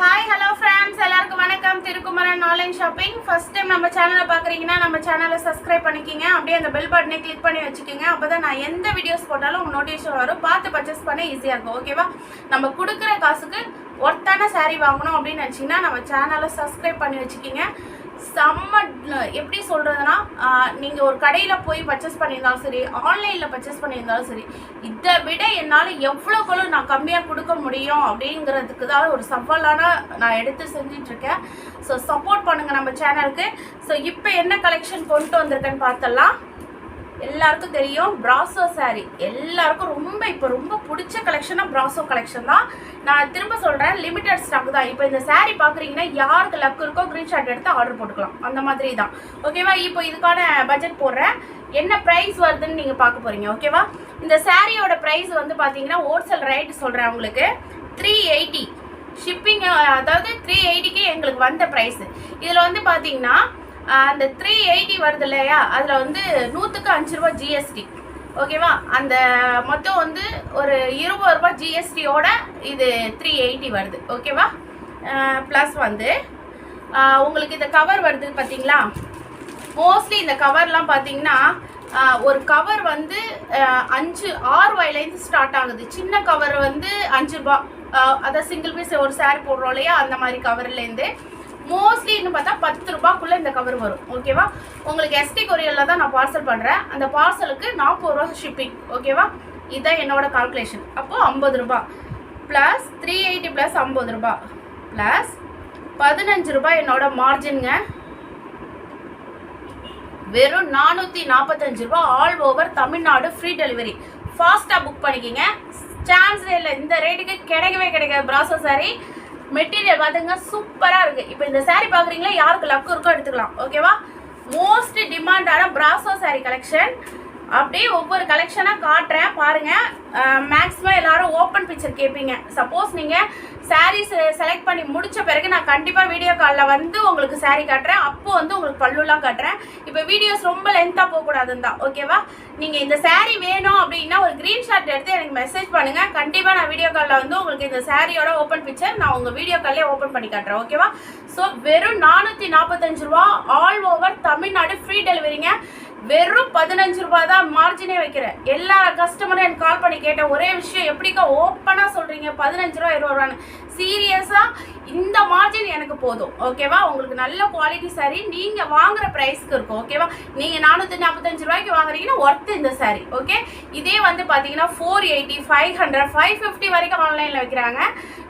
Hi hello friends, எல்லாருக்கும் வணக்கம். Thirukumaran online shopping. First time நம்ம சேனலை பார்க்குறீங்கன்னா நம்ம சேனலை சப்ஸ்கிரைப் பண்ணிக்கிங்க. அப்படியே அந்த பெல் பட்டனை கிளிக் பண்ணி வச்சுக்கோங்க. அப்போ தான் நான் எந்த வீடியோஸ் போட்டாலும் உங்கள் நோட்டிஃபிகேஷன் வரும். பார்த்து பர்ச்சேஸ் பண்ண ஈஸியாக இருக்கும். ஓகேவா? நம்ம கொடுக்குற காசுக்கு ஒர்த்தான சாரீ வாங்கணும் அப்படின்னு நினச்சிங்கன்னா நம்ம சேனலை சப்ஸ்கிரைப் பண்ணி வச்சுக்கிங்க. செம்ம எப்படி சொல்கிறதுனா, நீங்கள் ஒரு கடையில் போய் பர்ச்சேஸ் பண்ணியிருந்தாலும் சரி, ஆன்லைனில் பர்ச்சேஸ் பண்ணியிருந்தாலும் சரி, இதை விட என்னால் எவ்வளோக்களோ நான் கம்மியாக கொடுக்க முடியும் அப்படிங்கிறதுக்கு தான் ஒரு சவாலான நான் எடுத்து செஞ்சிட்ருக்கேன். ஸோ சப்போர்ட் பண்ணுங்கள் நம்ம சேனலுக்கு. ஸோ இப்போ என்ன கலெக்ஷன் கொண்டு வந்திருக்கேன்னு பார்த்தலாம். எல்லாருக்கும் தெரியும் பிராசோ சாரீ எல்லாருக்கும் ரொம்ப பிடிச்ச கலெக்ஷனாக பிராசோ கலெக்ஷன் தான். நான் திரும்ப சொல்கிறேன், லிமிட்டட் ஸ்டாக் தான். இப்போ இந்த சாரீ பார்க்குறீங்கன்னா யாருக்கு லக் இருக்கோ ஸ்க்ரீன்ஷாட் எடுத்து ஆர்டர் போட்டுக்கலாம். அந்த மாதிரி தான். ஓகேவா? இப்போ இதுக்கான பட்ஜெட் போடுறேன். என்ன ப்ரைஸ் வருதுன்னு நீங்கள் பார்க்க போகிறீங்க. ஓகேவா? இந்த சாரியோட ப்ரைஸ் வந்து பார்த்தீங்கன்னா ஹோல்சேல் ரேட் சொல்கிறேன் உங்களுக்கு 380 ஷிப்பிங். அதாவது 380க்கு எங்களுக்கு வந்த ப்ரைஸு. இதில் வந்து பார்த்தீங்கன்னா அந்த 380 வருது இல்லையா, அதில் வந்து 100க்கு 5 ரூபா ஜிஎஸ்டி. ஓகேவா? அந்த மொத்தம் வந்து ஒரு 20 ரூபா ஜிஎஸ்டியோட இது 380 வருது. ஓகேவா? ப்ளஸ் வந்து உங்களுக்கு இந்த கவர் வருது பார்த்தீங்களா. மோஸ்ட்லி இந்த கவர்லாம் பார்த்தீங்கன்னா ஒரு கவர் வந்து 6 ரூபாயிலேருந்து ஸ்டார்ட் ஆகுது. சின்ன கவர் வந்து 5 ரூபா. அதான் சிங்கிள் பீஸ் ஒரு சாரி போடுறோம் இல்லையா, அந்த மாதிரி கவர்லேருந்து மோஸ்ட்லி இன்னும் பார்த்தா 10 ரூபாய்க்குள்ளே இந்த கவர் வரும். ஓகேவா? உங்களுக்கு எஸ்டி கொரியரில் தான் நான் பார்சல் பண்ணுறேன். அந்த பார்சலுக்கு 40 ரூபா ஷிப்பிங். ஓகேவா? இதுதான் என்னோட கால்குலேஷன். அப்போது 50 ரூபா ப்ளஸ் 380 ப்ளஸ் 50 ரூபா ப்ளஸ் 15 ரூபாய் என்னோட மார்ஜின்ங்க. வெறும் 445 ரூபா. All over Tamil Nadu free delivery. ஃபாஸ்ட்டாக புக் பண்ணிக்கிங்க. சான்ஸே இல்லை, இந்த ரேட்டுக்கு கிடைக்காது பிராசோ சாரீ. மெட்டீரியல் பார்த்துங்க, சூப்பராக இருக்குது. இப்போ இந்த சாரீ பார்க்குறீங்களா, யாருக்கு லக்கு இருக்கோ எடுத்துக்கலாம். ஓகேவா? மோஸ்ட் டிமாண்டான பிராசோ சாரீ கலெக்ஷன். அப்படியே ஒவ்வொரு கலெக்ஷனாக காட்டுறேன் பாருங்கள். மேக்ஸிமம் எல்லாரும் ஓப்பன் பிக்சர் கேட்பீங்க. சப்போஸ் நீங்கள் சாரீஸ் செலக்ட் பண்ணி முடித்த பிறகு நான் கண்டிப்பாக வீடியோ காலில் வந்து உங்களுக்கு சாரீ காட்டுறேன். அப்போது வந்து உங்களுக்கு பல்லுலாம் காட்டுறேன். இப்போ வீடியோஸ் ரொம்ப லென்த்தாக போகக்கூடாதுன்னு தான். ஓகேவா? நீங்கள் இந்த சாரீ வேணும் அப்படின்னா ஒரு ஸ்க்ரீன்ஷாட் எடுத்து எனக்கு மெசேஜ் பண்ணுங்கள். கண்டிப்பாக நான் வீடியோ காலில் வந்து உங்களுக்கு இந்த சாரியோட ஓப்பன் பிக்சர் நான் உங்கள் வீடியோ கால்லே ஓப்பன் பண்ணி காட்டுறேன். ஓகேவா? ஸோ வெறும் 445 ரூபா. ஆல் ஓவர் தமிழ்நாடு ஃப்ரீ டெலிவரிங்க. வெறும் 15 ரூபா தான் மார்ஜினே வைக்கிறேன். எல்லா கஸ்டமரும் எனக்கு கால் பண்ணி கேட்ட ஒரே விஷயம், எப்படிக்கா ஓப்பனாக சொல்கிறீங்க 15 ரூபா 20 ரூபான்னு. சீரியஸாக இந்த மார்ஜின் எனக்கு போதும். ஓகேவா? உங்களுக்கு நல்ல குவாலிட்டி சாரீ நீங்கள் வாங்குற ப்ரைஸ்க்கு இருக்கும். ஓகேவா? நீங்கள் 445 ரூபாய்க்கு வாங்குறீங்கன்னா ஒர்த்து இந்த சாரீ. ஓகே? இதே வந்து பார்த்தீங்கன்னா 480 500 550 வரைக்கும் ஆன்லைனில் வைக்கிறாங்க.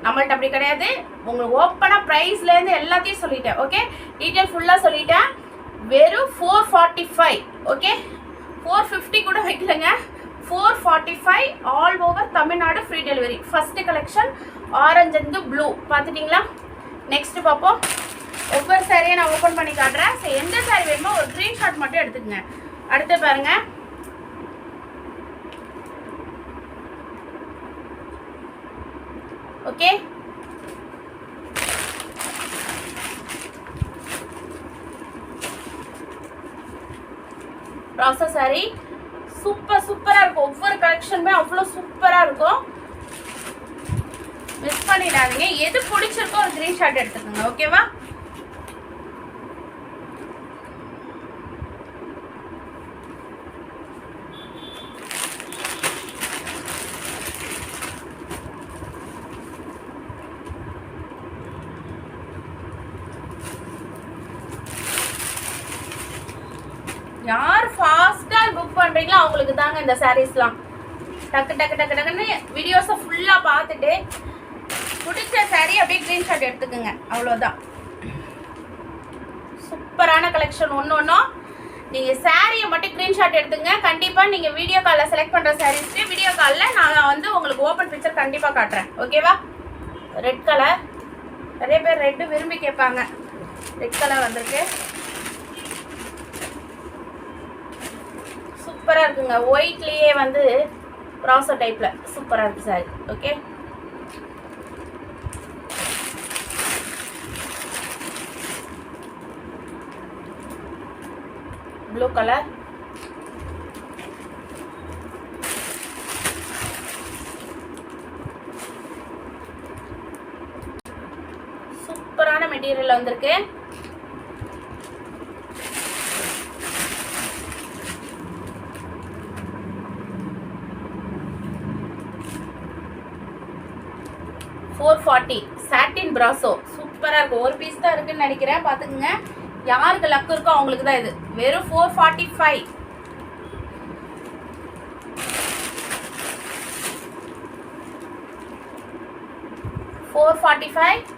நம்மள்ட்ட அப்படி கிடையாது. உங்களுக்கு ஓப்பனாக ப்ரைஸ்லேருந்து எல்லாத்தையும் சொல்லிட்டேன். ஓகே? டீட்டெயில் ஃபுல்லாக சொல்லிட்டேன். வெறும் 445. ஓகே? 450 கூட வைக்கலங்க. 445 all over Tamil Nadu free delivery. First collection orange and blue பார்த்துட்டிங்களா? நெக்ஸ்ட் பார்ப்போம். ஒவ்வொரு சாரியை நான் ஓப்பன் பண்ணி காட்டுறேன். ஸோ எந்த சாரி வேணுமோ ஒரு ஸ்க்ரீன்ஷாட் மட்டும் எடுத்துக்கங்க. அடுத்து பாருங்க, ஓகே? பிராசோ சாரீ சூப்பராக இருக்கும். ஒவ்வொரு கலெக்ஷனுமே அவ்வளோ சூப்பராக இருக்கும். மிஸ் பண்ணிடாதீங்க. எது பிடிச்சிருக்கோ ஒரு ஸ்க்ரீன்ஷாட் எடுத்துக்கோங்க. ஓகேவா? யார் ஃபாஸ்ட்டாக புக் பண்ணுறீங்களோ அவங்களுக்கு தாங்க இந்த சாரீஸ்லாம். டக்குன்னு வீடியோஸை ஃபுல்லாக பார்த்துட்டு பிடிச்ச சாரீ அப்படியே ஸ்க்ரீன்ஷாட் எடுத்துக்கோங்க. அவ்வளோதான். சூப்பரான கலெக்ஷன். ஒன்றும் நீங்கள் சாரியை மட்டும் ஸ்க்ரீன்ஷாட் எடுத்துங்க. கண்டிப்பாக நீங்கள் வீடியோ காலில் செலக்ட் பண்ணுற சாரீஸ்க்கு வீடியோ காலில் நான் வந்து உங்களுக்கு ஓப்பன் பிக்சர் கண்டிப்பாக காட்டுறேன். ஓகேவா? ரெட் கலர் நிறைய பேர் ரெட்டு விரும்பி கேட்பாங்க. ரெட் கலர் வந்திருக்கு. சூப்பராக இருக்குங்க. ஒயிட்லேயே வந்து ப்ராசோ டைப்பில் சூப்பராக இருக்குது சாரி. ஓகே? ப்ளூ கலர், சூப்பரான மெட்டீரியல் வந்திருக்கு. $440 சாட்டின் பிராசோ சூப்பரா இருக்கு. ஒரு பீஸ் தான் இருக்குன்னு நினைக்கிறேன், பாத்துக்குங்க. யாருக்கு லக் இருக்கோ அவங்களுக்கு தான் இது. வெறும் $445. $445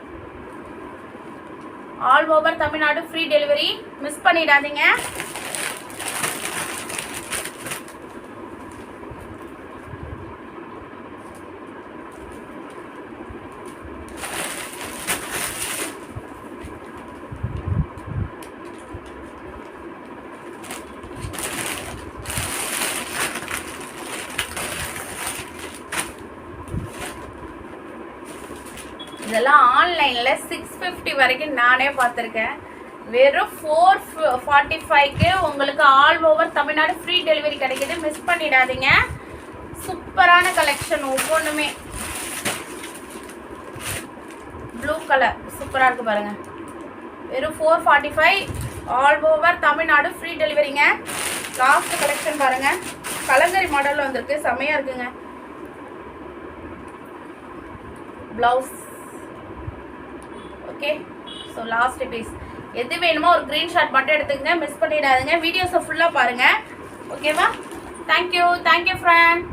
all over Tamil Nadu free delivery. Miss பண்ணிடாதீங்க. இதெல்லாம் ஆன்லைன்ல 650 வரைக்கும் நானே பார்த்துருக்கேன். வெறும் 445க்கு உங்களுக்கு all over Tamil Nadu free delivery கிடைக்குது. மிஸ் பண்ணிடாதீங்க. சூப்பரான கலெக்ஷன் ஒவ்வொன்றுமே. ப்ளூ கலர் சூப்பராக இருக்கு பாருங்க. வெறும் 445 ஆல் ஓவர் தமிழ்நாடு ஃப்ரீ டெலிவரிங்க. லாஸ்ட் கலெக்ஷன் பாருங்க. கலங்கரி மாடலில் வந்திருக்கு, செம்மையாக இருக்குங்க. Blouse okay. So last piece. எது வேணுமோ ஒரு ஸ்க்ரீன்ஷாட் மட்டும் எடுத்துக்கங்க, மிஸ் பண்ணிடாதுங்க. வீடியோஸை ஃபுல்லாக பாருங்கள், ஓகேவா? Thank you friend.